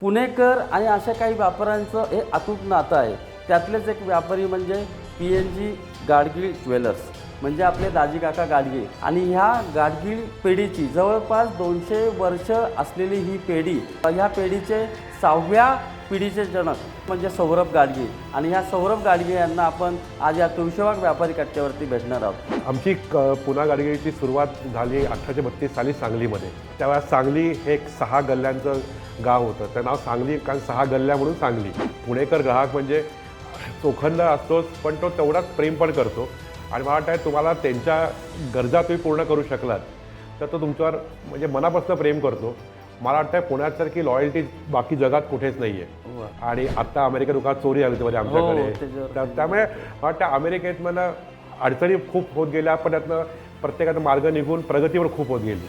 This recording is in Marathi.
पुणेकर आणि अशा काही व्यापाऱ्यांचं हे अतूट नातं आहे। त्यातलेच एक व्यापारी म्हणजे PNG गाडगीळ ज्वेलर्स, म्हणजे आपले दाजी काका गाडगीळ। आणि ह्या गाडगीळ पेढीची जवळपास 200 वर्ष असलेली ही पेढी, ह्या पेढीचे 6व्या पिढीचे जनक म्हणजे सौरभ गाडगीळ। आणि ह्या सौरभ गाडगीळ यांना आपण आज या तुळशीबाग व्यापारी कट्ट्यावरती भेटणार आहोत। आमची पुन्हा गाडगीळची सुरुवात झाली 1832 साली सांगलीमध्ये। त्यावेळेस सांगली हे एक 6 गल्ल्यांचं गाव होतं। ते नाव सांगली कारण 6 गल्ल्या म्हणून सांगली। पुणेकर ग्राहक म्हणजे चोखंदळ असतोच, पण तो तेवढाच प्रेम पण करतो। आणि मला वाटतं तुम्हाला त्यांच्या गरजा तुम्ही पूर्ण करू शकलात तर तो तुमच्यावर म्हणजे मनापासून प्रेम करतो। मला वाटतं पुण्यासारखी लॉयल्टी बाकी जगात कुठेच नाही आहे। आणि आत्ता अमेरिकेत दुकानात चोरी आली होती आमच्याकडे, तर त्यामुळे मला वाटतं अमेरिकेत मला अडचणी खूप होत गेल्या, पण त्यातनं प्रत्येकाचा मार्ग निघून प्रगतीवर खूप होत गेली।